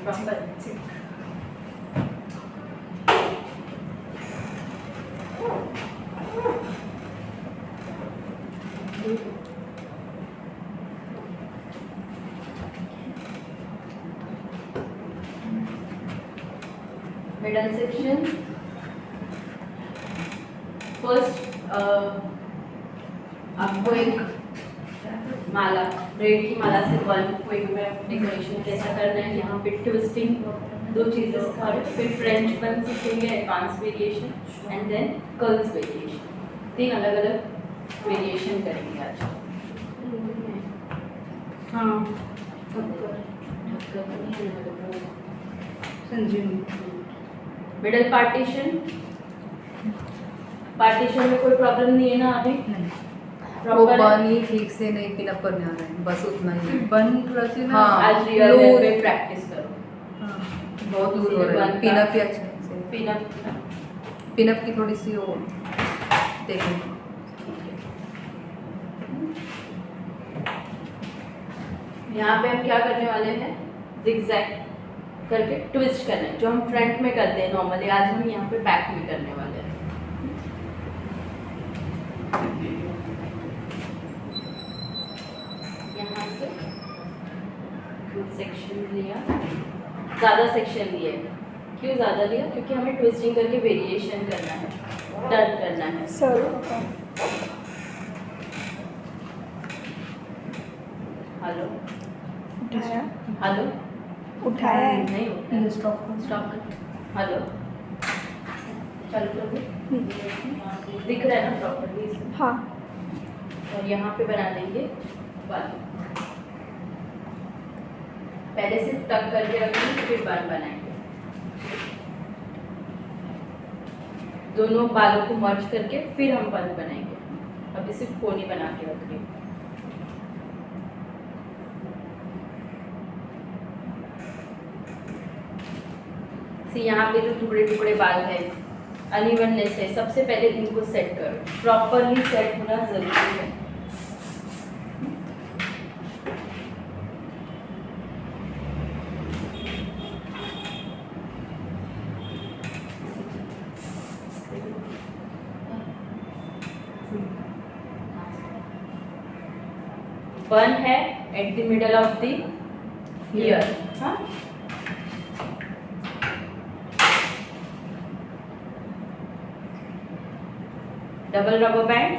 Proper middle section first आपको एक माला, bread की माला से बल्ब कोई भी डेकोरेशन कैसा करना है, यहाँ पे ट्विस्टिंग दो चीज़ें सिखा रहे हो, फिर फ्रेंच बन सीखेंगे, advance variation and then curls variation, 3 अलग अलग वेरिएशन करेंगे आज। हाँ मिडल पार्टीशन, पार्टीशन में कोई प्रॉब्लम नहीं है ना अभी? नहीं, वो प्रॉपर बन ही ठीक से नहीं पिनअप करने आ रहा है, बस उतना ही बन थोड़ा सी ना। हाँ, आज रियल लूज- में प्रैक्टिस करो। हाँ, बहुत लूज हो रहा है, पिनअप ही अच्छे से, पिनअप की थोड़ी सी वो देखें। यहाँ पे हम क्या करने वाले हैं, जिगजैग करके ट्विस्ट करना है, जो हम फ्रंट में करते हैं नॉर्मली, आज हम यहाँ पे बैक में करने वाले हैं। यहाँ से सेक्शन लिया, ज़्यादा सेक्शन लिए, क्यों ज़्यादा लिया? क्योंकि हमें ट्विस्टिंग करके वेरिएशन करना है, टर्न करना है। हेलो उठाया हेलो उठाया है। नहीं उठाया। ये स्टॉप स्टॉप कर। हेलो चालू कर दे। दिख रहा है ना प्रॉपर्ली? हाँ और यहाँ पे बना देंगे बन, पहले सिर्फ टक करके रखेंगे फिर बन बनाएंगे, दोनों बालों को मर्ज करके फिर हम बन बनाएंगे। अभी सिर्फ कोनी बना के रख रही हूँ। यहाँ पे जो टुकड़े टुकड़े बाल है, अनइवननेस है, सबसे पहले इनको सेट करो, प्रॉपरली सेट होना जरूरी है। बन है at the middle of the year, हाँ, डबल रबर बैंड,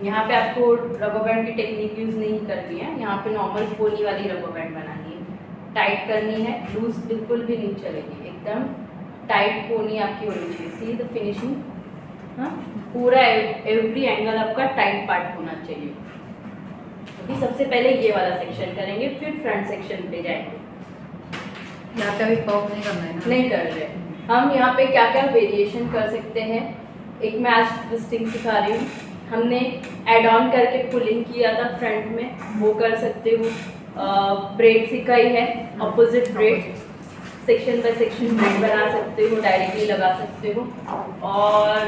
यहाँ पे आपको रबर बैंड की टेक्निक यूज नहीं करनी है, यहाँ पे नॉर्मल पोनी वाली रबर बैंड बनानी है, टाइट करनी है, लूज बिल्कुल भी नहीं चलेगी, एकदम टाइट पोनी आपकी होनी चाहिए। सी द फिनिशिंग, हाँ, पूरा एवरी एंगल आपका टाइट पार्ट होना चाहिए। अभी सबसे पहले ये वाला सेक्शन करेंगे, फिर फ्रंट सेक्शन पे जाएंगे। यहाँ पे अभी पॉप नहीं करना है ना? नहीं कर रहे हम, यहाँ पे क्या क्या वेरिएशन कर सकते हैं। एक मैं आज ट्विस्टिंग सिखा रही हूँ, हमने एड ऑन करके पुलिंग किया था फ्रंट में, वो कर सकते हो। ब्रेड सिखाई है, opposite bread, section by section bread बना सकते हो, डायरेक्टली लगा सकते हो, और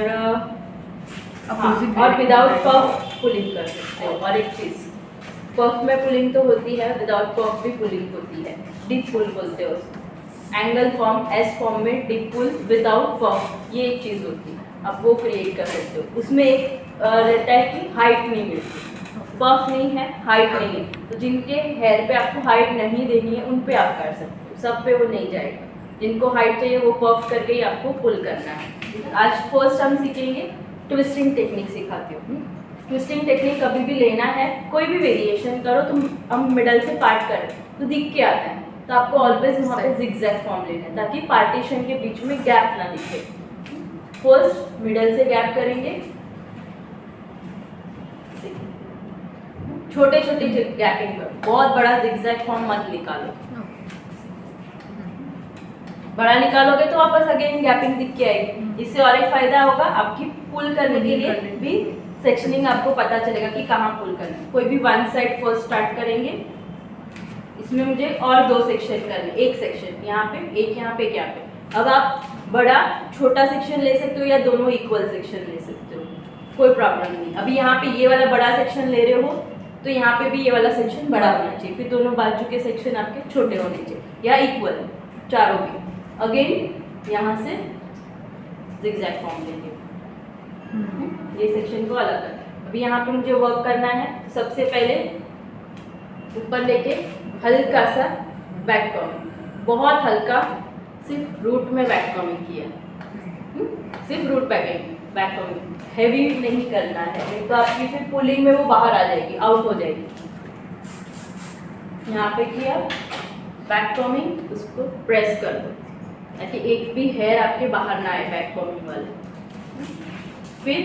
और विदाउट पफ पुलिंग कर सकते हो। और एक चीज़, पफ में पुलिंग तो होती है, विदाउट पफ भी पुलिंग होती है, डीप पुल बोलते हो उसको। एंगल फॉर्म, एस फॉर्म में डीप पुल विदाउट पफ, ये एक चीज़ होती है, आप वो क्रिएट कर सकते हो। उसमें एक रहता है कि हाइट नहीं मिलती, पफ नहीं है, हाइट नहीं है, तो जिनके हेयर पे आपको हाइट नहीं देनी है उन पे आप कर सकते हो, सब पे वो नहीं जाएगा। जिनको हाइट चाहिए वो पफ करके ही आपको पुल करना है। आज फर्स्ट हम सीखेंगे ट्विस्टिंग टेक्निक सिखाती हूँ। ट्विस्टिंग टेक्निक कभी भी लेना है, कोई भी वेरिएशन करो, तुम हम मिडल से पार्ट करें तो दिख के आता है, तो आपको ऑलवेज वहाँ पे जिगजैग फॉर्म लेना है ताकि पार्टीशन के बीच में गैप ना दिखे। फर्स्ट मिडल से गैप करेंगे, छोटे छोटे गैपिंग करो, बहुत बड़ा जिगजैग फॉर्म मत निकालो। बड़ा निकालोगे तो वापस अगेन गैपिंग दिख के आएगी। इससे और एक फायदा होगा, आपकी पुल करने के लिए भी सेक्शनिंग आपको पता चलेगा कि कहाँ पुल करना है। कोई भी वन साइड फर्स्ट स्टार्ट करेंगे, इसमें मुझे और 2 सेक्शन करने, एक सेक्शन यहाँ पे, एक यहाँ पे, एक यहाँ पे। अब आप बड़ा छोटा सेक्शन ले सकते हो या दोनों इक्वल सेक्शन ले सकते हो। कोई प्रॉब्लम नहीं। अभी यहाँ पे ये वाला बड़ा सेक्शन ले रहे हो तो यहाँ पे भी ये वाला सेक्शन बड़ा होना चाहिए, फिर दोनों बाजू के सेक्शन आपके छोटे होने चाहिए या इक्वल चारों के। अगेन यहाँ से zigzag फॉर्म लेंगे, ये सेक्शन को अलग कर। अभी यहाँ पे मुझे वर्क करना है, सबसे पहले ऊपर लेके हल्का सा बैक कॉर्निंग, बहुत हल्का, सिर्फ रूट में बैक कॉर्निंग किया, सिर्फ रूट बैक कॉर्निंग, हैवी नहीं करना है, नहीं तो आपकी फिर पुलिंग में वो बाहर आ जाएगी, आउट हो जाएगी। यहाँ पे किया बैक कॉर्निंग, उसको प्रेस कर दो ताकि एक भी हेयर आपके बाहर ना आए बैक कॉर्निंग वाले। फिर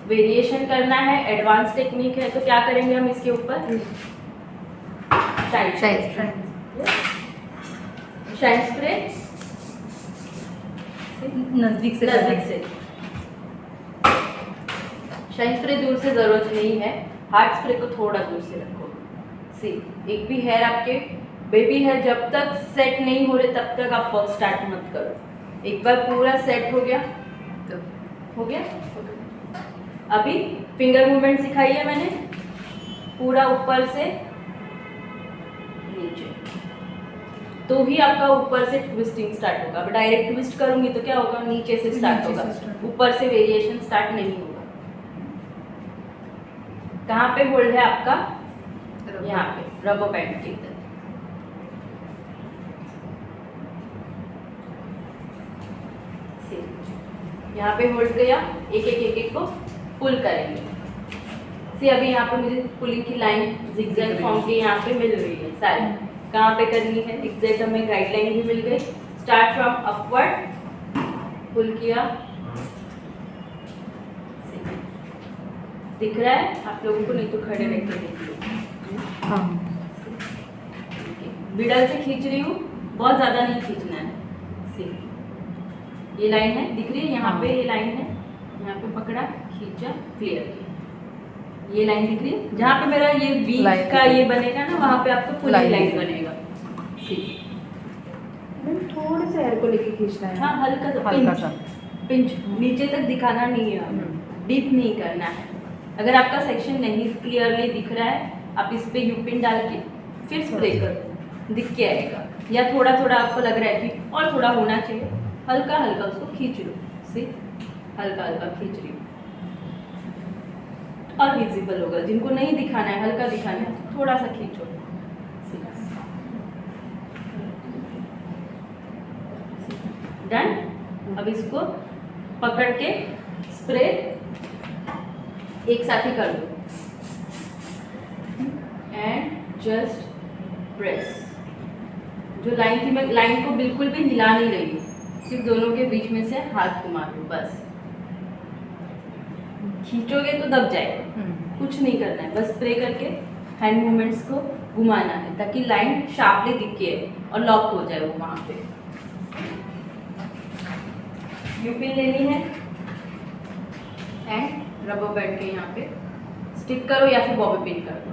वेरिएशन करना है, एडवांस टेक्निक है, तो क्या करेंगे हम इसके ऊपर शाइन स्प्रे नजदीक से शाइन स्प्रे दूर से जरूरत नहीं है, हार्ड स्प्रे को थोड़ा दूर से रखो। सी एक भी हेयर आपके बेबी हेयर जब तक सेट नहीं हो रहे तब तक आप वर्क स्टार्ट मत करो। एक बार पूरा सेट हो गया तो हो गया। अभी फिंगर मूवमेंट सिखाई है मैंने, पूरा ऊपर से नीचे, तो ही आपका ऊपर से ट्विस्टिंग स्टार्ट होगा। अब डायरेक्ट ट्विस्ट करूंगी तो क्या होगा, नीचे से स्टार्ट होगा, ऊपर से वेरिएशन स्टार्ट नहीं होगा। कहाँ पे होल्ड है आपका, यहाँ पे रबर बैंड के इधर। यहाँ पे होल्ड किया, एक को पुल करेंगे। सी अभी यहाँ पे मुझे पुलिंग की लाइन zigzag फॉर्म की यहाँ पे मिल रही है सारी। कहाँ पे करनी है, एग्जैक्ट हमें गाइडलाइन भी मिल गई। स्टार्ट फ्रॉम अपवर्ड, पुल किया, दिख रहा है आप लोगों को, नहीं तो खड़े रह के देख लो। हाँ मिडल से खींच रही हूँ, बहुत ज़्यादा नहीं खींचना है। सी ये लाइन है, दिख रही है यहाँ पे, ये लाइन है, यहाँ पे पकड़ा, खींचा, क्लियर किया। ये लाइन दिख रही है, जहाँ पे मेरा ये वी का ये बनेगा ना, वहाँ पे आपको पूरी लाइन बनेगा। ठीक, थोड़े से हेयर को लेके खींचना है। हाँ हल्का सा पिंच, नीचे तक दिखाना नहीं है, डीप नहीं करना है। अगर आपका सेक्शन नहीं क्लियरली दिख रहा है, आप इस पे यू पिन डाल के फिर स्प्रे कर दो, दिख के आएगा। या थोड़ा थोड़ा आपको लग रहा है कि और थोड़ा होना चाहिए, हल्का हल्का उसको खींच लो। सी हल्का हल्का खींच रही हूँ और विजिबल होगा। जिनको नहीं दिखाना है, हल्का दिखाना है, तो थोड़ा सा खींचो। डन। अब इसको पकड़ के स्प्रे एक साथ ही कर दो एंड जस्ट प्रेस। जो लाइन थी, मैं लाइन को बिल्कुल भी हिला नहीं रही हूँ, सिर्फ दोनों के बीच में से हाथ घुमा दो बस। खींचोगे तो दब जाएगा, कुछ नहीं करना है, बस स्प्रे करके हैंड मूवमेंट्स को घुमाना है ताकि लाइन शार्पली दिखे और लॉक हो जाए वो वहाँ पे। यू पिन लेनी है एंड रबर बैंड के यहाँ पे स्टिक करो या फिर बॉबी पिन कर दो।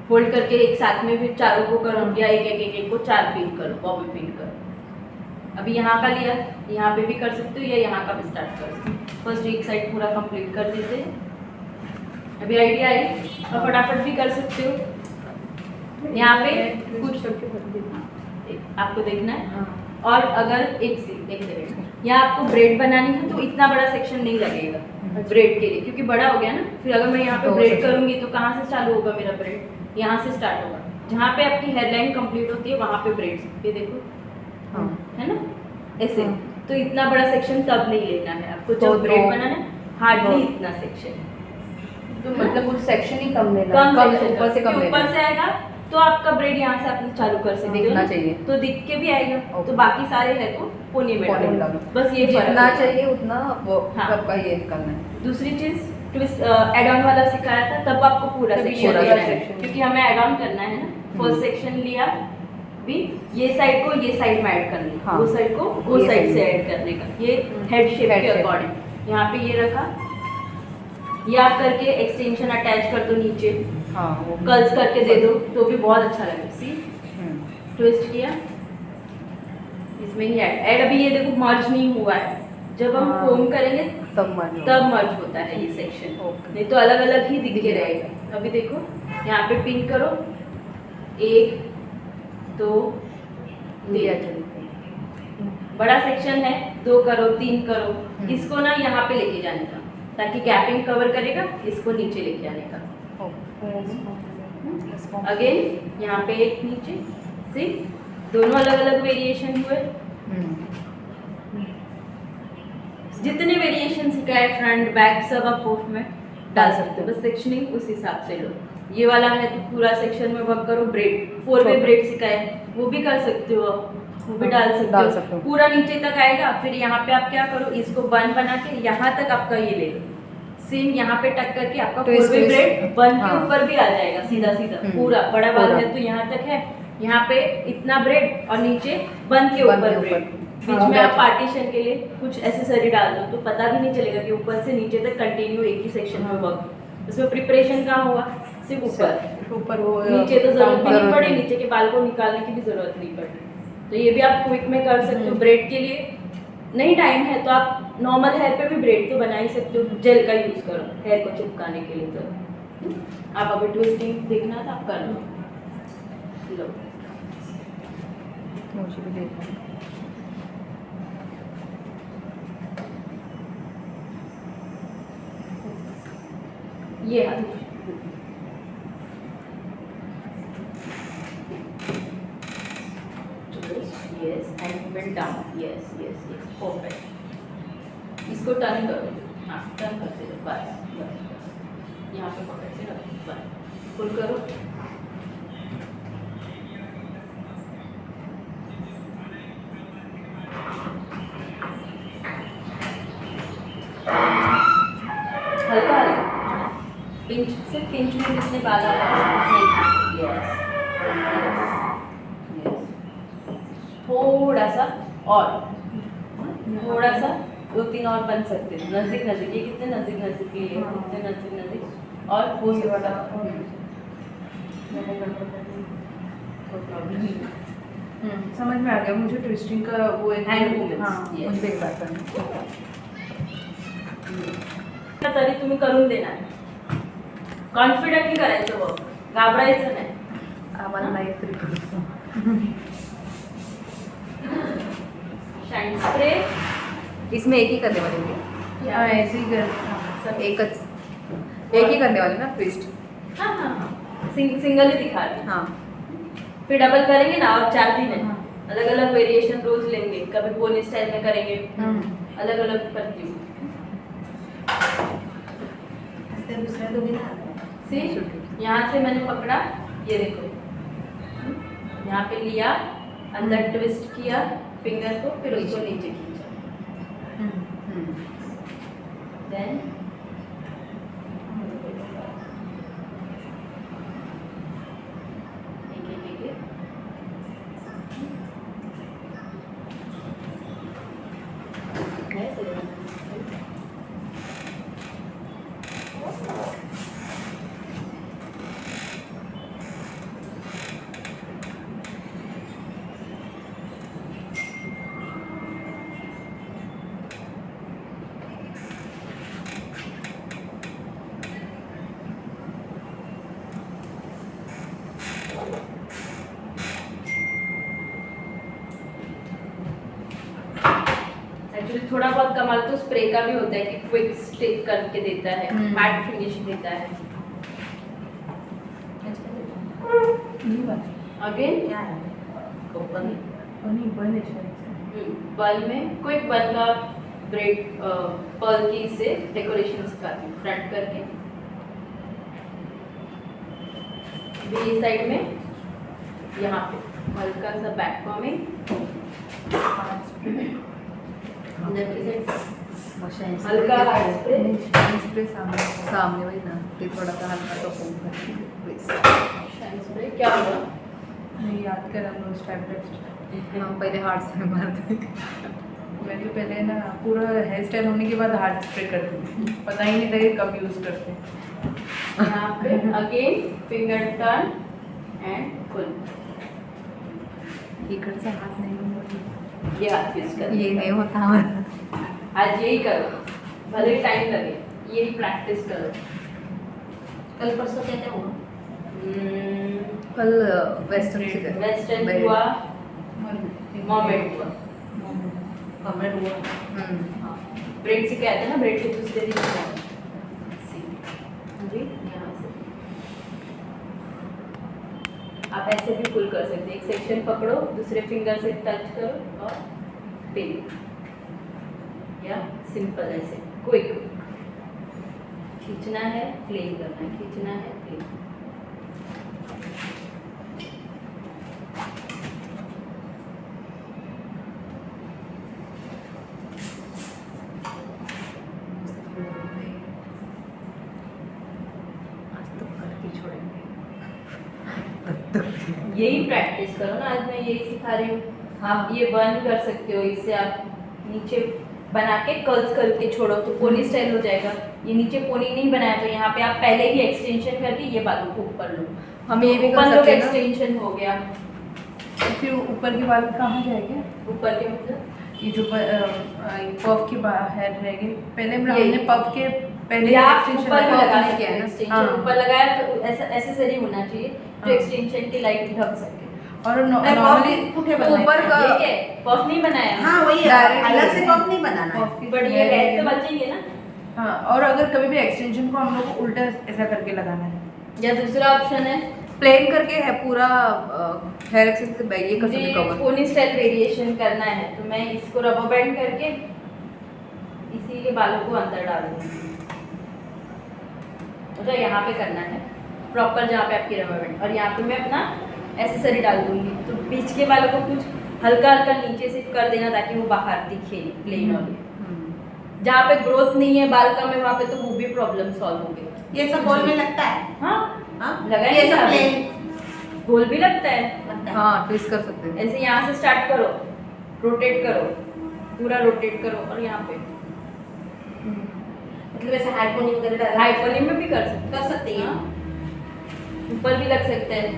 फोल्ड करके एक साथ में फिर चारों को करो या एक को 4 पिन करो, बॉबी पिन करो। अभी यहाँ का लिया, यहाँ पे भी कर सकते हो या यहाँ का भी स्टार्ट कर सकते हो। फर्स्ट एक साइड पूरा कंप्लीट कर देते हैं। अभी आइडिया आई और फटाफट भी कर सकते हो। यहाँ पे कुछ आपको देखना है। और अगर एक सेकंड यहाँ आपको ब्रेड बनानी है तो इतना बड़ा सेक्शन नहीं लगेगा ब्रेड के लिए, क्योंकि बड़ा हो गया ना। फिर अगर मैं यहाँ पे ब्रेड करूँगी तो कहाँ से चालू होगा मेरा ब्रेड, यहाँ से स्टार्ट होगा। जहाँ पे आपकी हेयरलाइन कंप्लीट होती है वहाँ पे ब्रेड, ये देखो है ना ऐसे। तो इतना बड़ा सेक्शन तब नहीं लेना है आपको जब ब्रेड बनाना है, हार्डली इतना सेक्शन। तो मतलब उस सेक्शन ही कम लेना, कम ऊपर से कम लेना। ऊपर से आएगा तो आपका ब्रेड यहाँ से आपने चालू कर सकते हो, दिखना चाहिए तो दिख के भी आएगा। तो बाकी सारे हेयर को पोनी में डालो, बस ये जितना चाहिए उतना वो हाँ। सबका ये निकलना है। दूसरी चीज ट्विस्ट एड ऑन वाला सिखाया था, तब आपको पूरा सेक्शन लेना है क्योंकि हमें ऐड ऑन करना है ना। फर्स्ट सेक्शन लिया भी, ये साइड को ये साइड में ऐड करना है, वो साइड को वो साइड से ऐड करने का, ये हेड शेप के अकॉर्डिंग। यहाँ पे ये रखा, ये आप करके एक्सटेंशन अटैच कर दो नीचे, वो कर्ल्स करके दे दो तो भी बहुत अच्छा लगेगा। सी ट्विस्ट किया, इसमें ही ऐड अभी ये देखो मर्ज नहीं हुआ है। जब हम कोम करेंगे तब मर्ज तब मर्ज होता है ये सेक्शन, ओके। नहीं तो अलग अलग ही दिखे रहेगा। अभी देखो यहाँ पे पिन करो, 1 2 लिया 3, चलिए। बड़ा सेक्शन है, 2 करो 3 करो। इसको ना यहाँ पे लेके जाने का, ताकि गैपिंग कवर करेगा, इसको नीचे लेके आने का। अगेन यहाँ पे एक नीचे से, दोनों अलग अलग वेरिएशन हुए। जितने वेरिएशन सिखाए फ्रंट बैक सब आप पोफ में डाल सकते हो, बस सेक्शनिंग उस हिसाब से लो। ये वाला है तो पूरा सेक्शन में वर्क करो। ब्रेड 4 वे ब्रेड सिखाए, वो भी कर सकते हो आप, वो भी डाल सकते हो। पूरा नीचे तक आएगा, फिर यहाँ पे आप क्या करो, इसको बन बना के यहाँ तक आपका ये ले लो, सेम यहाँ पे टक करके आपका 4 वे ब्रेड बन के ऊपर भी आ जाएगा सीधा सीधा। पूरा बड़ा बाल है तो यहाँ तक है, यहाँ पे इतना ब्रेड और नीचे बन के ऊपर ब्रेड। बीच में आप पार्टीशन के लिए कुछ एसेसरी डाल दो तो पता भी नहीं चलेगा कि ऊपर से नीचे तक कंटिन्यू एक ही सेक्शन में वर्क। उसमें प्रिपरेशन कहाँ हुआ, सिर्फ ऊपर वो नीचे तो जरूरत भी नहीं पड़ी, नीचे के बाल को निकालने की भी जरूरत नहीं पड़ी। तो ये भी आप क्विक में कर सकते हो। ब्रेड के लिए नहीं टाइम है तो आप नॉर्मल हेयर पे भी ब्रेड तो बना ही सकते हो, जेल का यूज करो हेयर को चिपकाने के लिए। तो आप अभी ट्विस्टिंग देखना था, आप कर लो। मुझे भी देखना है। ये हाथ yes and bend down, yes perfect। इसको टर्न करो, हाँ टर्न करते रहो, बस यहाँ पे पकड़ते रहो, बस पुल करो। हल्का हल्का पिंच, सिर्फ पिंच में जितने बाल आ रहे हैं, यस थोड़ा सा और, थोड़ा सा 2-3 और बन सकते हैं नजदीक नजदीक। ये कितने नजदीक नजदीक के लिए, कितने नजदीक नजदीक और हो सकता है। समझ में आ गया मुझे। ट्विस्टिंग का वो एक हैंड मूवमेंट्स, हाँ yes। मुझे एक बात करनी तरी तुम्ही करून देणार, कॉन्फिडंटली करायचं वर्क, घाबरायचं नाही। आम्हाला नाही तरी शाइन स्प्रे इसमें एक ही करने वाले होंगे। हाँ ऐसे ही कर, सब एक ही करने वाले ना ट्विस्ट। हाँ हाँ हाँ सिंगल ही दिखा रहे हैं। हाँ फिर डबल करेंगे ना, और 4 दिन है, अलग अलग वेरिएशन रोज लेंगे, कभी पोनी स्टाइल में करेंगे, अलग अलग करती हूँ। दूसरा तो भी ना सी यहाँ से मैंने पकड़ा, ये देखो यहाँ पे लिया, अंदर ट्विस्ट किया फिंगर को, फिर उसको नीचे खींचा, देन एक्चुअली थोड़ा बहुत कमाल तो स्प्रे का भी होता है कि क्विक स्टिक करके देता है, मैट फिनिश देता है। अगेन बल में क्विक बल का ब्रेड पर्ल की से डेकोरेशन सिखाती हूँ, फ्रंट करके बी साइड में यहाँ पे हल्का सा बैक कॉमिंग, हल्का हाथ स्प्रे सामने वही ना, ते थोड़ा सा हल्का तो शाइन स्प्रे। क्या हुआ, नहीं याद कर हम लोग स्टेप बाय स्टेप। हम पहले हाथ से मारते। मैं तो पहले ना पूरा हेयर स्टाइल होने के बाद हाथ स्प्रे करती थी, पता ही नहीं था कि कब यूज़ करते हैं। यहाँ पे again finger turn and full, इकड़ से हाथ नहीं होता, ये हाथ यूज कर, ये नहीं होता हमारा। आज यही करो। भले ही टाइम लगे, ये प्रैक्टिस करो। कल परसों क्या क्या हुआ? कल वेस्टर्न से गए। वेस्टर्न Very- हुआ, मोमेंट हुआ, कमर हुआ। हम्म। ब्रेड से कहते हैं ना, ब्रेड के दूसरे दिन हुआ। जी, यहाँ से आप ऐसे भी पुल कर सकते हैं, एक सेक्शन पकड़ो, दूसरे फिंगर से टच करो और पिन, या सिंपल ऐसे क्विक खींचना है, प्लेन करना है, खींचना है, प्लेन। आज तो करके छोड़ेंगे। यही प्रैक्टिस करो ना, आज मैं यही सिखा रही हूँ। आप ये बर्न कर सकते हो, इससे आप नीचे बना के कर्ल्स करके छोड़ो तो पोनी स्टाइल हो जाएगा। ये नीचे पोनी नहीं बनाया तो यहाँ पे आप पहले ही एक्सटेंशन करके ये बालों को ऊपर लो। हम ये भी कर ऊपर लो, सकते हैं ना। एक्सटेंशन हो गया। फिर ऊपर के बाल कहाँ जाएंगे? ऊपर के मतलब ये जो पफ के हेड रहेंगे, पहले यही। हमने पफ के पहले या extension ऊपर लगा लगा दिया सकते है हैं ना। एक्सटेंशन। हाँ। ऊपर लगाया तो ऐसा एसेसरी होना चाहिए जो हाँ। एक्सटेंशन की लाइट ढक सके। और नहीं, नॉर्मली puff पुठे बनाए ऊपर थे। का- ये क्या है? पफ नहीं बनाया। हाँ वही Direct अलग से है। पफ नहीं बनाना है। पफ के बट ये हेड तो बचेंगे ना। हाँ, और अगर कभी भी एक्सटेंशन को हम लोग को उल्टा ऐसा करके लगाना है। या दूसरा ऑप्शन है प्लेन करके है पूरा हेयर एक्सटेंशन से बैग ये कर सकते मुझे कवर। पोनी स्टाइल वेरिएशन करना है तो मैं इसको रबर बैंड करके इसी के बालों को अंदर डाल दूँगी। मतलब यहाँ पे करना है प्रॉपर जहाँ पे आपकी रबर बैंड, और यहाँ पे मैं अपना एसेसरी डाल दूँगी। तो बीच के बालों को कुछ हल्का हल्का नीचे से कर देना ताकि वो बाहर दिखे प्लेन वाले। जहाँ पे ग्रोथ नहीं है बाल का में वहाँ पे तो वो भी प्रॉब्लम सॉल्व हो गई। ये सब बॉल में लगता है। हाँ, हाँ लगाएंगे ये सब सारे। प्लेन गोल भी लगता है। लगता है। हाँ ट्विस्ट कर सकते हैं। ऐसे यहाँ से स्टार्ट करो, रोटेट करो, पूरा रोटेट करो और यहाँ पे मतलब ऐसे हाई पोनी वगैरह डाल हाई पोनी में भी कर सकते हैं। हैं, ऊपर भी लग सकते हैं।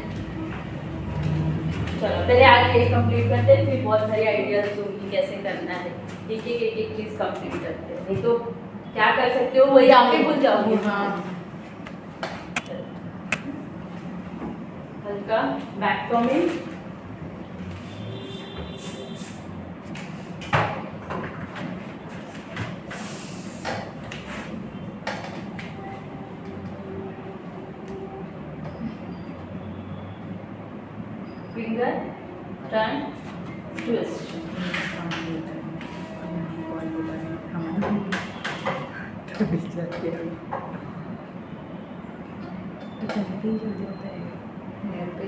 चलो पहले आज ये कंप्लीट करते हैं, फिर बहुत सारी आइडियाज दूंगी कैसे करना है। एक एक चीज कंप्लीट करते हैं, नहीं तो क्या कर सकते हो वही आप ही भूल जाओगे। हाँ। हल्का back combing, finger, turn, twist. Hair पे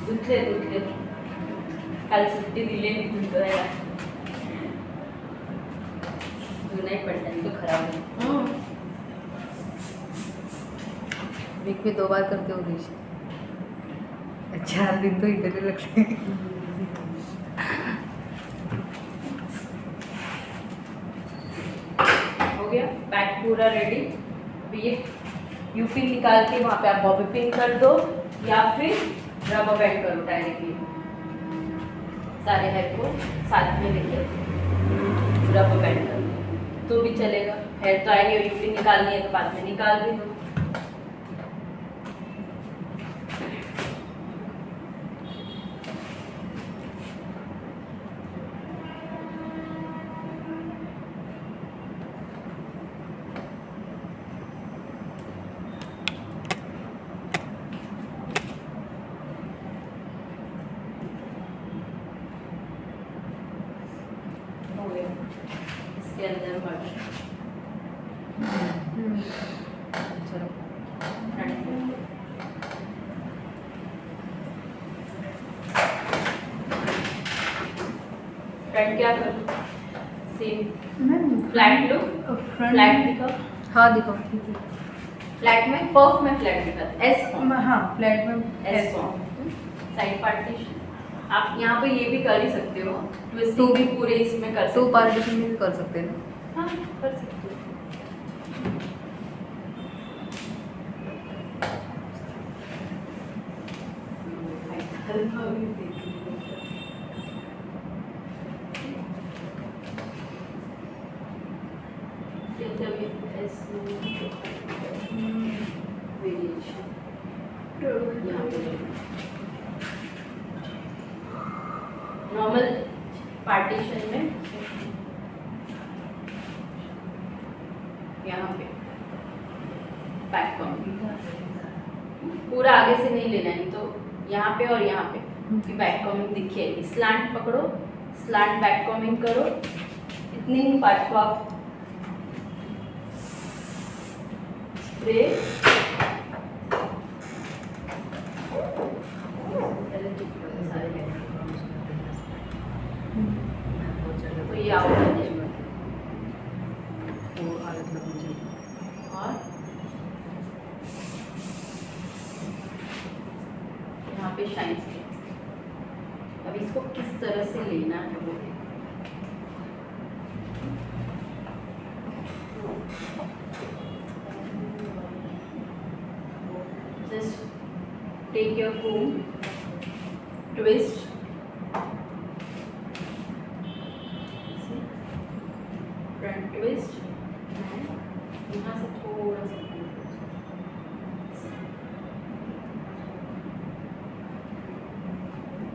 धुतले काल सुट्टी दिली मी धुतवायला धुनाई पडताना तो खराब होईल. वीक में 2 बार करते हो डिश। 4 दिन तो इधर ही लगते हैं। हो गया बैक पूरा रेडी। अब ये यूपी निकाल के वहाँ पे आप बॉबी पिन कर दो या फिर रबर बैंड करो डायरेक्टली। सारे हेयर को साथ में लेके रबर बैंड कर दो तो भी चलेगा। हेयर तो आएगी और यूपी निकालनी है तो बाद में निकाल भी दो। हो गया इसके अंदर मर्ज चलो फ्रंट क्या करूँ same flat look flat front दिखाओ। हाँ दिखाओ ठीक है। फ्लैट में पफ में फ्लैट दिखाता एस फॉर्म हाँ फ्लैट में एस फॉर्म साइड पार्टीशन। आप यहाँ पे ये भी कर ही सकते हो ट्विस्टिंग तो भी पूरे इसमें कर सकते 2 हो। पार्टीशन में भी कर सकते हैं ना। हाँ कर सकते हो। देखते हैं अभी एस वेरिएशन यहाँ पे नॉर्मल पार्टीशन में यहाँ पे बैक कॉमिंग पूरा आगे से नहीं लेना है, तो यहाँ पे और यहाँ पे कि बैक कॉमिंग दिखेगी। स्लांट पकड़ो, स्लांट बैक कॉमिंग करो, इतनी ही पार्ट को आप स्प्रे तो ये आउट हो जाएगा और यहाँ पे शाइन से अब इसको किस तरह से लेना है वो just take your comb, twist, front twist, यहाँ से थोड़ा सा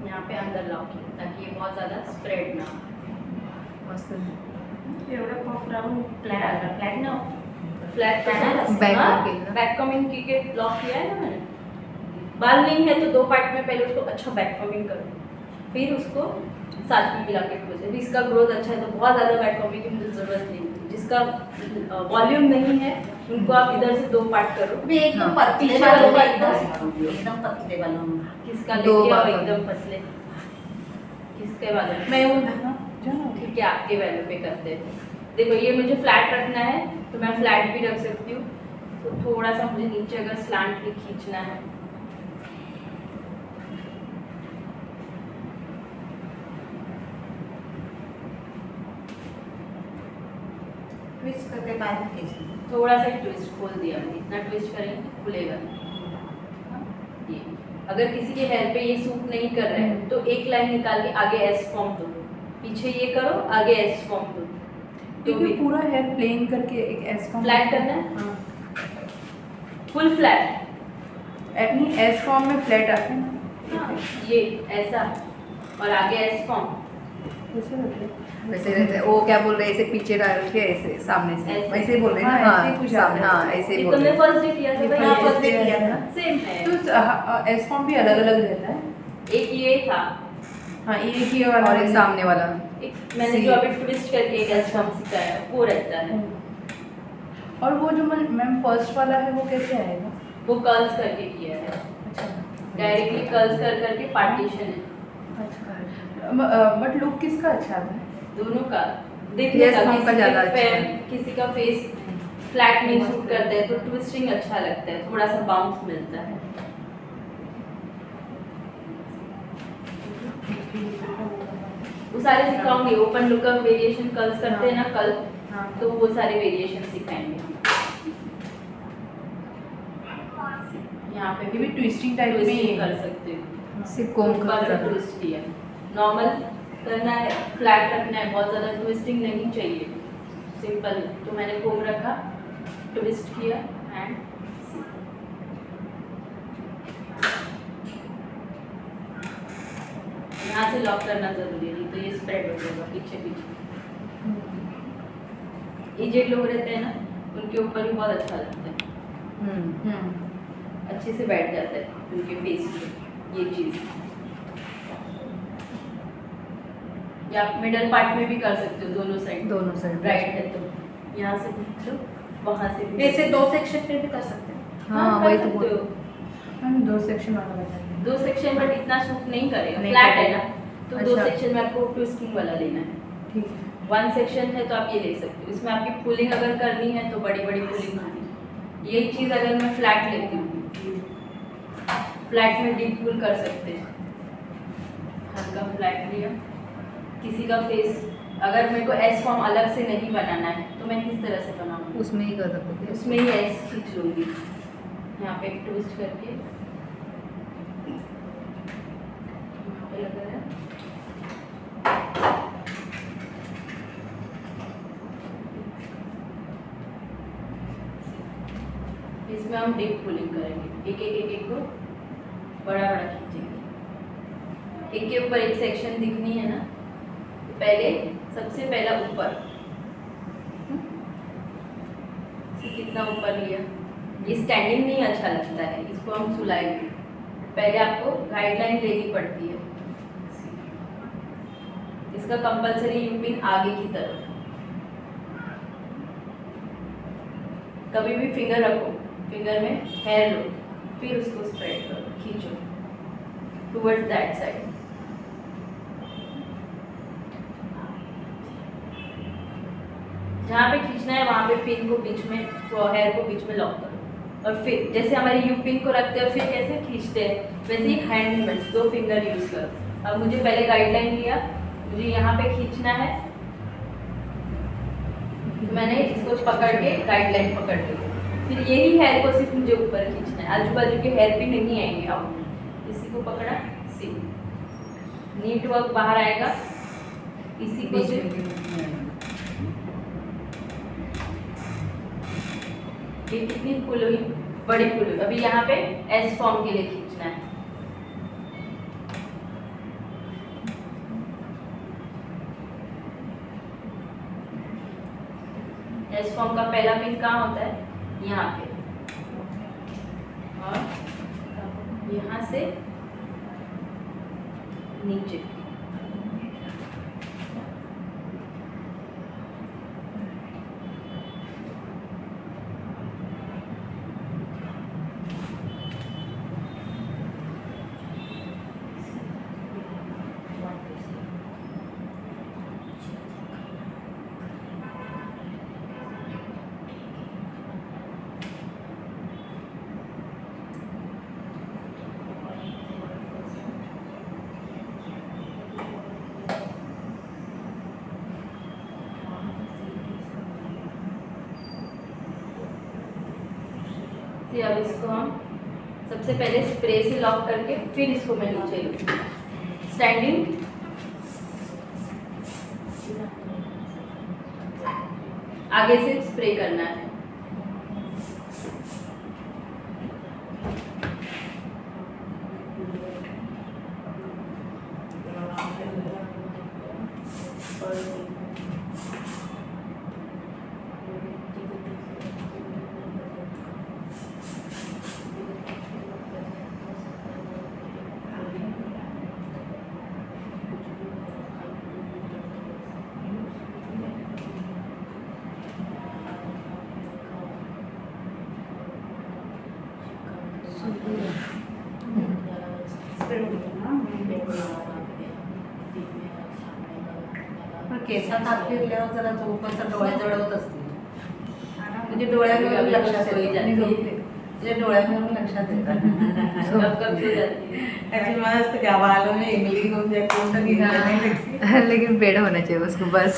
यहाँ पे अंदर लाओ ताकि ये बहुत ज़्यादा स्प्रेड ना हो। मस्त एवढं पॉप राहून फ्लॅट ना फ्लैट Back coming ना? बैक कमिंग की लॉक किया है ना मैंने। बाल नहीं है तो दो पार्ट में पहले उसको अच्छा बैक कमिंग करो, फिर उसको साथ में मिला के खोजे। अभी इसका ग्रोथ अच्छा है तो बहुत ज़्यादा बैक कमिंग की मुझे ज़रूरत नहीं है। जिसका वॉल्यूम नहीं है उनको आप इधर से दो पार्ट करो। मी एकदम हाँ। पतले पीछे वाले वालों का का एकदम पतले वालों में। किसका दो लेके आओ बाल। एकदम पतले, किसके वाले मैं वो हाँ जाना ठीक है आपके वैल्यू पे करते हैं। देखो ये मुझे फ्लैट रखना है तो मैं फ्लैट भी रख सकती हूँ, तो थोड़ा सा मुझे नीचे अगर स्लांट भी खींचना है ट्विस्ट करके बाहर खींचना। थोड़ा सा ट्विस्ट खोल दिया मैंने, इतना ट्विस्ट करेंगे तो खुलेगा नहीं। ये अगर किसी के हेयर पे ये सूट नहीं कर रहा है तो एक लाइन निकाल के आगे एस फॉर्म दो, पीछे ये करो आगे एस फॉर्म दो, तो क्योंकि पूरा हेयर प्लेन करके एक एस फॉर्म फ्लैट करना है, हाँ फुल फ्लैट। नहीं एस फॉर्म में फ्लैट आते हैं हाँ, ये ऐसा और आगे एस फॉर्म वैसे रहते हैं। वैसे रहते हैं। वो क्या बोल रहे हैं, ऐसे पीछे डाल के ऐसे सामने से ऐसे। वैसे बोल रहे हैं ना। हाँ, ऐसे हाँ कुछ सामने, आता है। हाँ ऐसे ये बोल तुमने रहे हैं। फर्स्ट डे किया था ये भाई, हाँ, first first day किया था। सेम है। तो एस फॉर्म भी अलग अलग रहता है। एक ये था हाँ ये ही वाला और एक सामने वाला एक मैंने सी। जो अभी ट्विस्ट करके एक एस फॉर्म सिखाया वो रहता है। और वो जो मैम फर्स्ट वाला है वो कैसे आएगा? वो कर्ल्स करके किया है, अच्छा डायरेक्टली कर्ल्स कर करके पार्टीशन है अच्छा बट लुक किसका अच्छा आता है? दोनों का। देखने Yes, का हम का किसी ज़्यादा के अच्छा है। किसी का फेस फ्लैट नहीं सूट करता है तो ट्विस्टिंग अच्छा लगता है, थोड़ा सा बाउंस मिलता है। वो सारे सिखाऊंगी, ओपन लुक का वेरिएशन कर्ल्स करते हैं ना कल, हाँ तो वो सारे वेरिएशन सिखाएंगे। यहाँ पे ये भी ट्विस्टिंग टाइप में ही ट्विस्टिंग कर है। सकते हो। सिर्फ कोम ऊपर से कर ट्विस्ट किया, नॉर्मल करना है, फ्लैट रखना है, बहुत ज़्यादा ट्विस्टिंग नहीं चाहिए, सिंपल। तो मैंने कोम रखा, ट्विस्ट किया एंड यहाँ से लॉक करना जरूरी है, नहीं तो ये स्प्रेड हो जाएगा पीछे पीछे। एजेड लोग रहते हैं ना, उनके ऊपर भी बहुत अच्छा लगता है, अच्छे से बैठ जाता है उनके फेस पे ये चीज़। या आप मिडल पार्ट में भी कर सकते हो, दोनों साइड, दोनों साइड राइट है तो यहाँ से भी खींचो, वहाँ से भी वैसे खींचो। 2 सेक्शन पे भी कर सकते हैं। हाँ कर वही तो सकते बोल हो। मैम 2 सेक्शन वाला बताइए। 2 सेक्शन बट इतना सूट नहीं करेगा, नहीं फ्लैट है करेगा। ना, तो 2 अच्छा। सेक्शन में आपको ट्विस्टिंग वाला लेना है। ठीक है 1 सेक्शन है तो आप ये ले सकते हो, इसमें आपकी पुलिंग अगर करनी है तो बड़ी बड़ी पुलिंग करनी। यही चीज़ अगर मैं फ्लैट लेती हूँ, फ्लैट में डीप पुल कर सकते हैं, हल्का फ्लैट लिया। किसी का फेस अगर मेरे को एस फॉर्म अलग से नहीं बनाना है तो मैं किस तरह से बनाऊँगी, उसमें ही कर सकते थे। उसमें ही एस खींच लूँगी, यहाँ पे एक ट्विस्ट करके यहाँ पे लगा है। इसमें हम डीप पुलिंग करेंगे, एक को बड़ा बड़ा खींचेंगे। एक के ऊपर एक सेक्शन दिखनी है ना, तो पहले सबसे पहला ऊपर, कितना ऊपर लिया, ये स्टैंडिंग नहीं अच्छा लगता है, इसको हम सुलाएंगे। पहले आपको गाइडलाइन लेनी पड़ती है, इसका कंपलसरी यूपिन आगे की तरफ। कभी भी फिंगर रखो, फिंगर में हेयर लो, फिर उसको स्प्रेड करो, खींचो टुवर्ड्स दैट साइड। जहाँ पे खींचना है वहाँ पे पिन को बीच में, हेयर को बीच में लॉक करो, और फिर जैसे हमारे यू पिन को रखते हैं फिर कैसे खींचते हैं वैसे ही हैंड मूवमेंट्स, 2 फिंगर यूज करो। अब मुझे पहले गाइडलाइन लिया, मुझे यहाँ पे खींचना है, तो मैंने इसको पकड़ के गाइडलाइन पकड़ ली, फिर यही हेयर को सिर्फ मुझे ऊपर खींचना है, आजू बाजू के हेयर भी नहीं आएंगे आउट। इसी को पकड़ा, सी नीट वर्क बाहर आएगा, इसी को सिर्फ ये कितनी पुल हुई, बड़ी पुल हुई। अभी यहाँ पे एस फॉर्म के लिए खींचना है, एस फॉर्म का पहला पिन कहाँ होता है, यहाँ पे, और यहाँ से नीचे। अब इसको हम सबसे पहले स्प्रे से लॉक करके फिर इसको मैं नीचे लूँ, स्टैंडिंग। आगे से स्प्रे करना है, केसात हात फिरल्यावर जरा झोपचं डोळे जळवत असतील, म्हणजे डोळ्यावरून लक्षात येते, तुझ्या डोळ्यावरून लक्षात येतात। ऐसी मस्त क्या बालों में इमली को लेकिन पेड़ होना चाहिए उसको बस।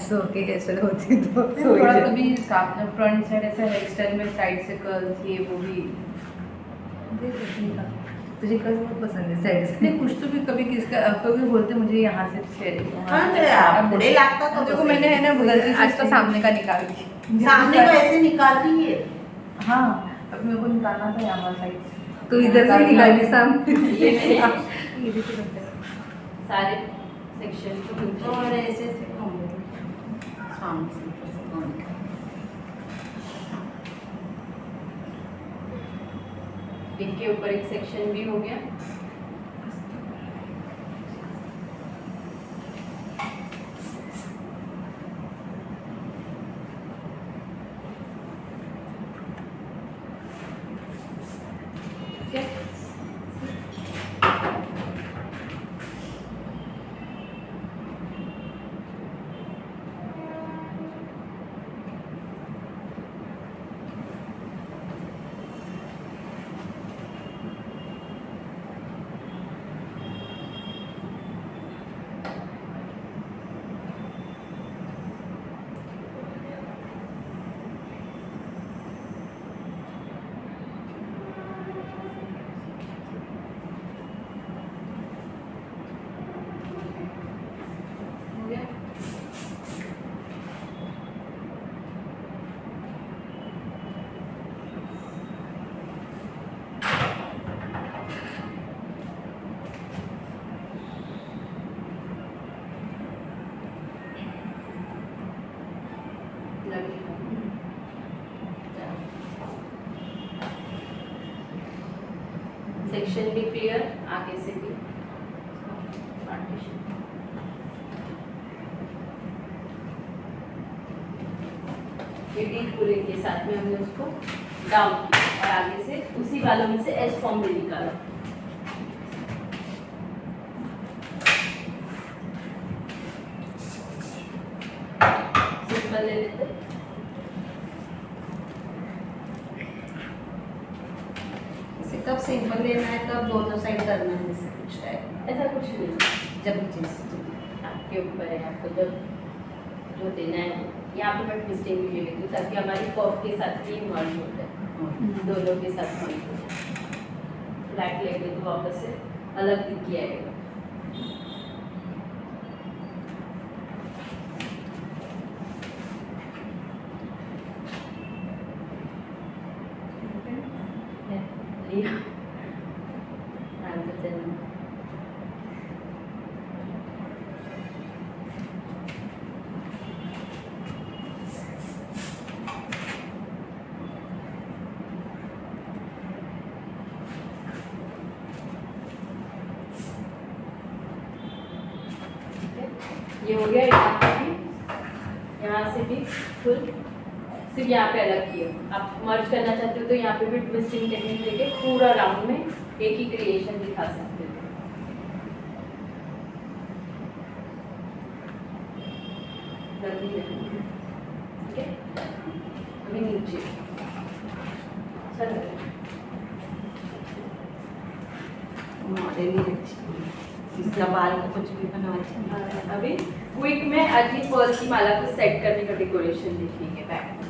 सो के हेयर होती तो थोड़ा कभी फ्रंट साइड ऐसा हेयर स्टाइल में साइड से कर्ल्स ये वो भी, तुझे कर्ल बहुत पसंद है साइड से। नहीं कुछ तो भी कभी किसका कभी बोलते मुझे यहाँ से पुढे लागतात तो देखो मैंने है ना गलती से इसका सामने का निकाल दी, सामने को ऐसे निकालती है। हाँ अब मेरे को निकालना था यहाँ साइड से, तू इधर से निकाली सामने। सारे सेक्शन को और ऐसे ऐसे घूमो, सामने से एक के ऊपर एक सेक्शन भी हो गया। ठीक है, सेक्शन भी क्लियर, आगे से भी पार्टीशन। ये डीप पुलिंग के साथ में हमने उसको डाउन किया और आगे से उसी वालों में से एस फॉर्म भी निकाला। सिंपल ले लेते, इसे कब सिंपल लेना है, कब दोनों साइड करना है, इससे कुछ है ऐसा कुछ नहीं, जब चीज आपके ऊपर है, आपको जब जो देना है। यहाँ पे मैं ट्विस्टिंग भी ले लेती हूँ ताकि हमारी पफ के साथ भी मर्ज हो जाए, दोनों के साथ मर्ज हो जाए। फ्लैट लेके तो वापस से अलग दिख के आएगा। लिया ये हो गया। यहाँ पे भी, यहाँ से भी फुल, सिर्फ यहाँ पे अलग किया। आप मर्ज करना चाहते हो तो यहाँ पे भी ट्विस्टिंग टेक्निक लेके पूरा राउंड में एक ही क्रिएशन दिखा सकते हो। जल्दी जल्दी, ठीक है। अभी नीचे चलो, मॉडल ही अच्छी, इसका बाल को कुछ भी बनवा अच्छा। अभी क्विक में अजीब पर्ल की माला को सेट करने का डेकोरेशन देखेंगे बैक में।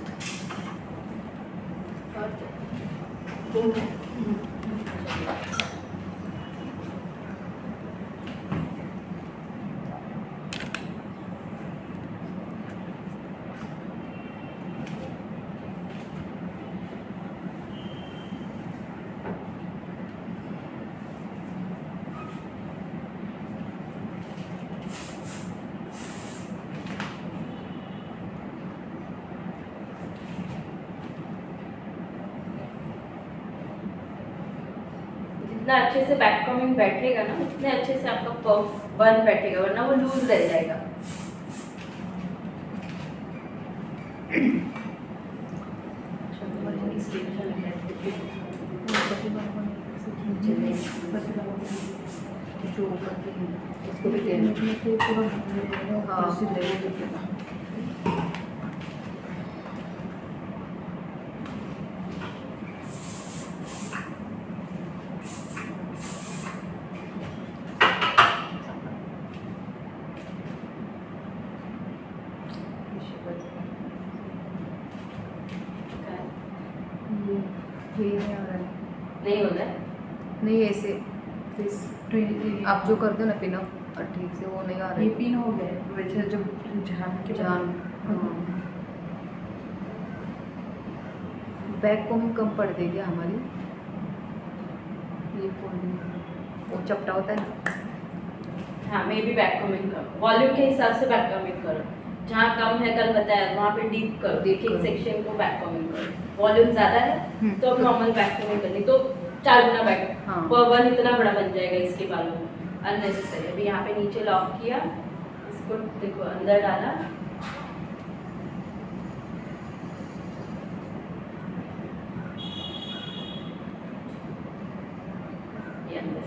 जितना अच्छे से बैक कमिंग बैठेगा ना, उतने अच्छे से आपका पफ बन बैठेगा, वरना वो लूज रह जाएगा। जो ऊपर के हैं उसको भी देना। हाँ ये नहीं आ रहा है। नहीं होता है। नहीं ऐसे प्लीज तो आप जो करते हो ना पिनअप और ठीक से वो नहीं आ रहा ये है। पिन हो गया है, वैसे जब जान के जान बैक को हम कम पड़ देगी हमारी। ये फोल्डिंग वो चपटा होता है ना। हाँ, मैं भी बैक कमिंग करो, वॉल्यूम के हिसाब से बैक कमिंग करो। जहाँ कम है, कल बताया, वहाँ पे डीप करो, Deep एक करो। सेक्शन को बैक कमिंग करो। वॉल्यूम ज़्यादा है तो अब नॉर्मल बैक कमिंग करनी, तो 4 गुना बैक, हाँ। वन इतना बड़ा बन जाएगा इसके बालों में, अननेसेसरी। अभी यहाँ पे नीचे लॉक किया, इसको देखो अंदर डाला, ये अंदर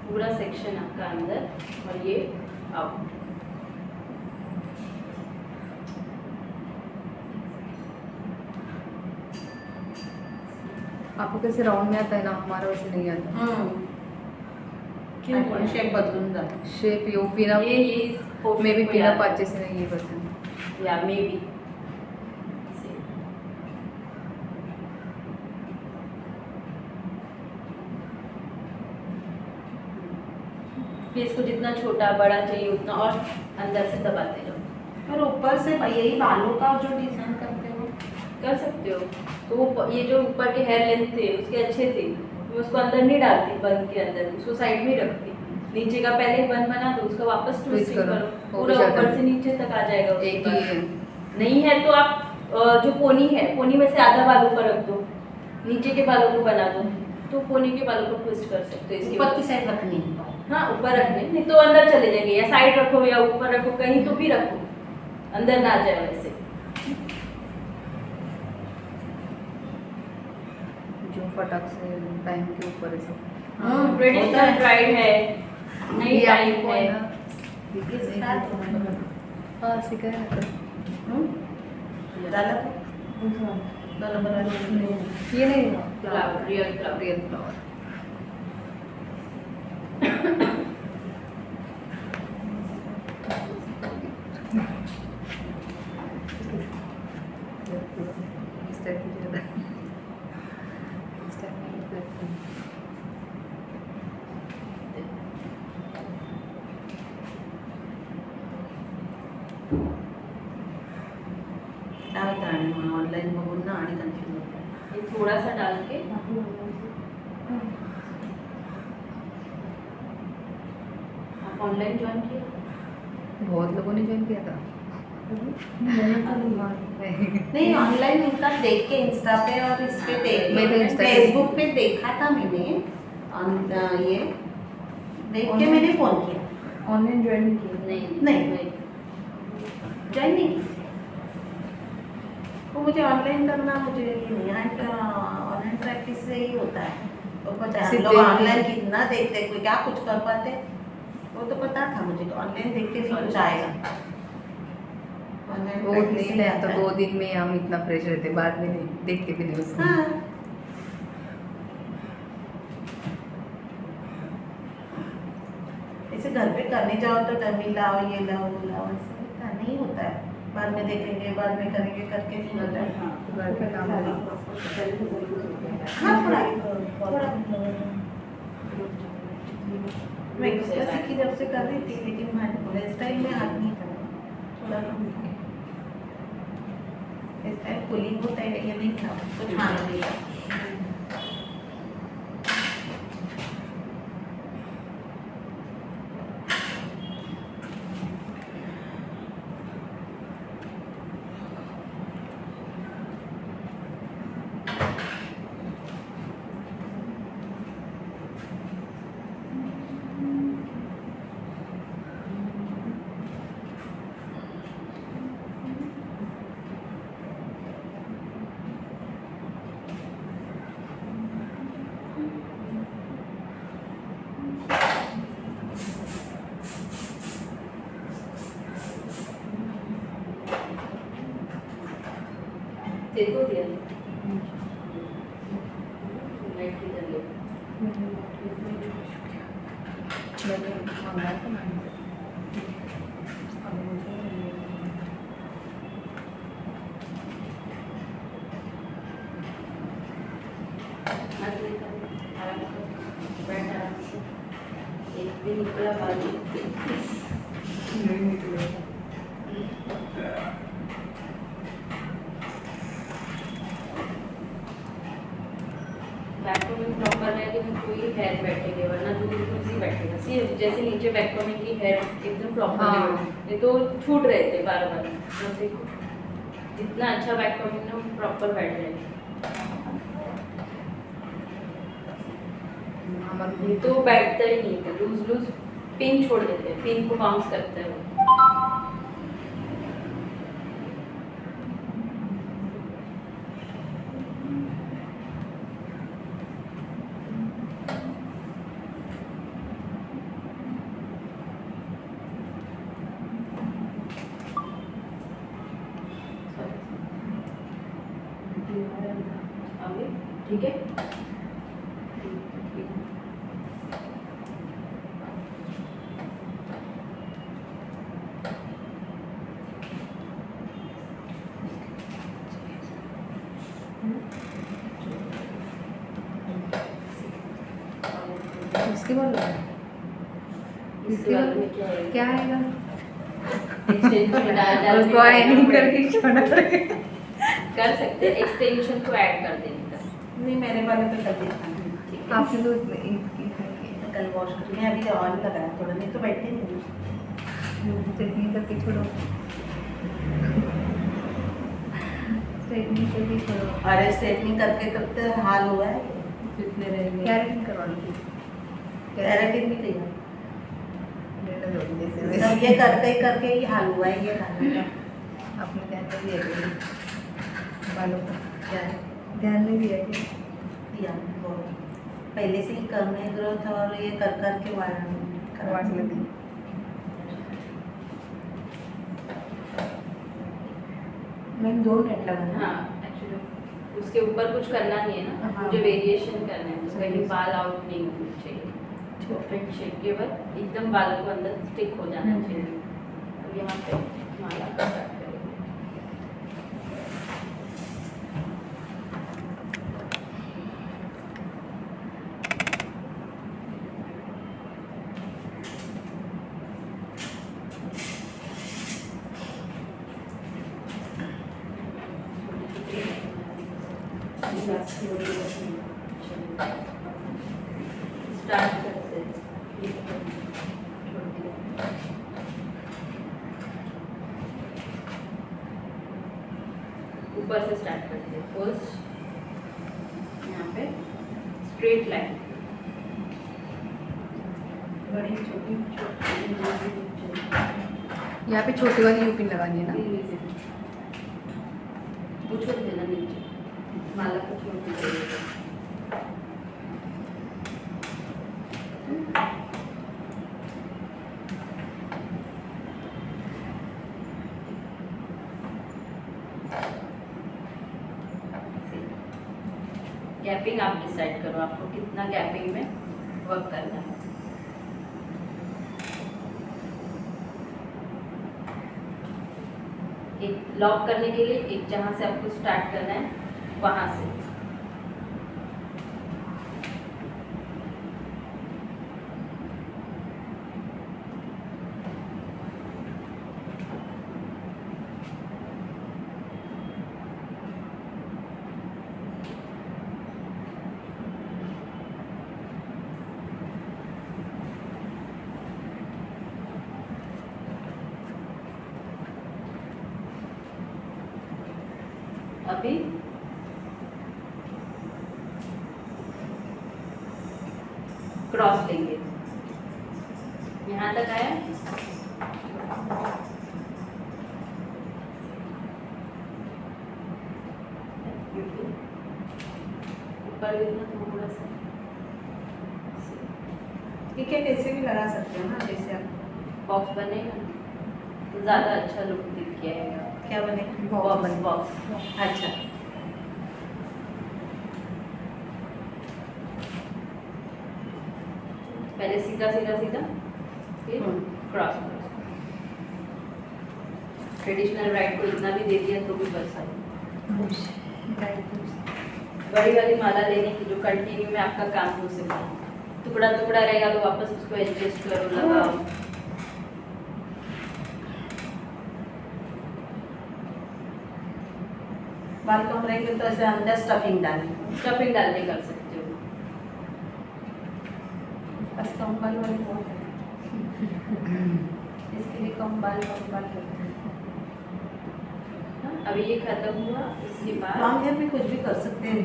पूरा सेक्शन आपका अंदर और ये आउट। आपको कैसे राउंड में आता है ना, हमारा वैसे नहीं आता। क्यों क्यों शेप बदलून जाते, शेप यो पिनअप ये इस portion में भी को पिनअप याद अच्छे से नहीं ये बता। या मे बी इसको जितना छोटा बड़ा चाहिए उतना और अंदर से दबाते जाओ। और ऊपर से यही बालों का जो डिजाइन करते हो कर सकते हो। तो वो ये जो ऊपर के हेयर लेंथ थे उसके अच्छे थे, मैं उसको अंदर नहीं डालती, बन के अंदर उसको साइड में रखती। नीचे का पहले बन बना दो, उसका वापस ट्विस्टिंग करो, करो, वो पूरा भी जाता ऊपर है। से नीचे तक आ जाएगा उसके एक ही बाद। है। नहीं है तो आप जो पोनी है, पोनी में से आधा बाल ऊपर रख दो, नीचे के बालों को बना दो, तो पोनी के बालों को ट्विस्ट कर सकते हो इसके ऊपर की साइड रखनी है। हाँ ऊपर रखने, नहीं तो अंदर चले जाएंगे, या साइड रखो या ऊपर रखो, कहीं तो भी रखो, अंदर ना जाए वैसे। जो फटाक से टाइम के ऊपर है सब। ट्रेडिशनल ब्राइड है, नई ये टाइम आपको है। ना हाँ सिखाया था। डाला था? दो नंबर वाली ये नहीं flower, real flower. Real flower. इस टाइप की ज़्यादा इस टाइप की प्लेटफॉर्म। काय होतं आणि मग ऑनलाईन बघून ना आणि कन्फ्युज होतं. ये थोड़ा सा डाल के आप ऑनलाइन ज्वाइन किया? बहुत लोगों ने ज्वाइन किया था। नहीं ऑनलाइन इनका देख के इंस्टा पे और इस पे मैं तो इंस्टा पे- फेसबुक पे देखा था मैंने ये देख के मैंने फोन किया. ऑनलाइन ज्वाइन किया नहीं. ज्वाइन नहीं की. वो मुझे ऑनलाइन करना मुझे ये नहीं है. ऑनलाइन प्रैक्टिस से ही होता है. तो पता है हम सिर्फ लोग देख के- ऑनलाइन कितना देखते कोई क्या कुछ कर पाते वो तो पता था मुझे. तो ऑनलाइन देख के नहीं कुछ आएगा. ऑनलाइन वो प्रैक्टिस से नहीं आता तो है. 2 दिन में हम इतना फ्रेश रहते, बाद में नहीं देखते भी नहीं उसको। हाँ. ऐसे घर पे करने जाओ तो डमी लाओ ये लाओ वो लाओ ऐसा होता नहीं होता है. बाद में देखेंगे बाद में करेंगे करके नहीं होता है. घर पे काम हाँ थोड़ा मैं इसका सीखी जब से कर रही थी लेकिन हेयर स्टाइल में हाथ नहीं था. थोड़ा हेयर स्टाइल पुलिंग होता है ये नहीं था कुछ हाथ नहीं था. देखो दिया लाइट की जरिए मैंने मंगाया था मैंने। अब मुझे एक भी निकला बाजू नहीं निकलेगा। वैक्यूमिंग प्रॉपर रहेगी तो कोई हेयर बैठेगा, वरना तो बिल्कुल सी बैठेगा। सी जैसे नीचे वैक्यूमिंग की हेयर एकदम प्रॉपर हाँ। ये तो छूट रहे थे बार बार। तो देखो जितना अच्छा वैक्यूमिंग ना प्रॉपर बैठ रहेगा। हमारे ये तो बैठता ही नहीं था, लूज लूज पिन छोड़ देते हैं, पिन को बाउंस करता है वो। आगे ठीक है। उसके बाद इसके बाद में क्या है? क्या आएगा? एक्सटेंशन डाल डाल उसको आए नहीं करके छोड़ा रहेगा। कर सकते हैं, एक्सटेंशन को ऐड कर देंगे। नहीं मेरे वाले पे कर दिया. ठीक है। आपने तो इनकी कल वॉश कर मैं अभी ऑयल लगाया थोड़ा नहीं तो बैठे नहीं. स्ट्रेटनिंग करके छोड़ो, स्ट्रेटनिंग करके छोड़ो। अरे स्ट्रेटनिंग करके करते हाल हुआ है. कितने रहेंगे? कैरेटिन करवा लो। कैरेटिन भी किया मेरा जो भी जैसे सब वैसे। ये करके ही हाल हुआ है ये खाने का। अपने ध्यान में भी है बालों का क्या है? ध्यान में भी है कि दिया बहुत पहले से ही कम है ग्रोथ और ये कर के वाट लगी। मैंने 2 मिनट लगाना। हाँ एक्चुअली उसके ऊपर कुछ करना नहीं है ना, हाँ। मुझे वेरिएशन करना है, तो कहीं बाल आउट नहीं होने चाहिए, परफेक्ट शेप के बाद एकदम बालों को अंदर स्टिक हो जाना चाहिए। अब यहाँ पे माला का स्टार्ट करेंगे। स्टार्ट करते हैं। छोड़ दिया। ऊपर से स्टार्ट करते हैं। फर्स्ट यहाँ पे स्ट्रेट लाइन, बड़ी छोटी छोटी यहाँ पे छोटी वाली यूपिन लगानी है ना। वो छोड़ देना नीचे, माला को छोड़ दीजिए। गैपिंग आप डिसाइड करो, आपको कितना गैपिंग में वर्क करना है। एक लॉक करने के लिए एक जहाँ से आपको स्टार्ट करना है वहाँ से। अभी क्रॉस लेंगे, यहाँ तक आया। ऊपर देखना थोड़ा सा, ठीक है कैसे भी लगा सकते हो ना, जैसे आप बॉक्स बनेगा तो ज़्यादा अच्छा लुक दिख जाएगा। क्या बने बॉक्स बॉक्स अच्छा पहले सीधा सीधा सीधा फिर क्रॉस। ट्रेडिशनल राइट को इतना भी दे दिया तो भी बस आई। बड़ी वाली माला लेने की जो कंटिन्यू में आपका काम हो सके, टुकड़ा टुकड़ा रहेगा तो वापस उसको एडजस्ट करो, लगाओ। बाल कम रहेंगे तो ऐसे अंदर स्टफिंग डालें। स्टफिंग डाल के कर सकते हो। बस कम बाल वाले बहुत है, इसके लिए कम बाल करते हैं। हाँ, अभी ये खत्म हुआ, इसके बाद लॉन्ग हेयर में कुछ भी कर सकते हैं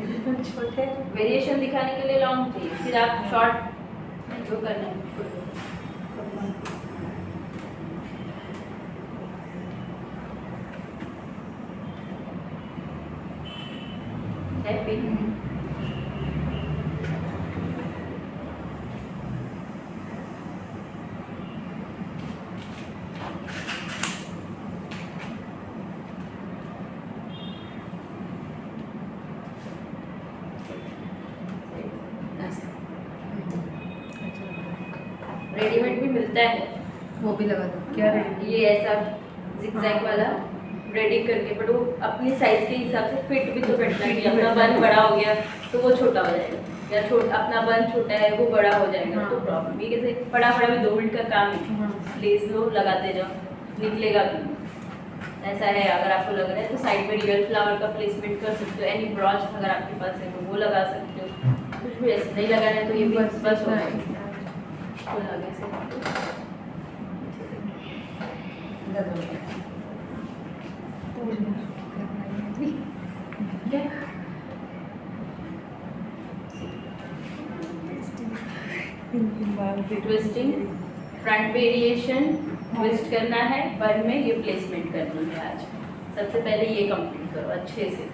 छोटे वेरिएशन दिखाने के लिए लॉन्ग चाहिए, फिर आप शॉर्ट जो करना है उसको करो। है पिन। रेडीमेड भी मिलता है वो भी लगा दो। क्या रेडी? ये ऐसा जिगजैग वाला रेडी करके, बट वो अपनी साइज के हिसाब से फिट भी तो बैठना है कि अपना बन बड़ा हो गया तो वो छोटा हो जाएगा, या अपना बन छोटा है वो बड़ा हो जाएगा तो प्रॉब्लम। ये कैसे फटाफट में 2 मिनट का काम है, लेस लो लगाते जाओ निकलेगा भी। ऐसा है, अगर आपको लग रहा है तो साइड में रियल फ्लावर का प्लेसमेंट कर सकते हो। एनी ब्रॉच अगर आपके पास है तो वो लगा सकते हो। कुछ भी ऐसे नहीं लगाना है तो ये भी बस हो जाएगा। फुल आगे से क्या ट्विस्टिंग, फ्रंट वेरिएशन ट्विस्ट करना है, पर में ये प्लेसमेंट करनी है आज। सबसे पहले ये कंप्लीट करो अच्छे से।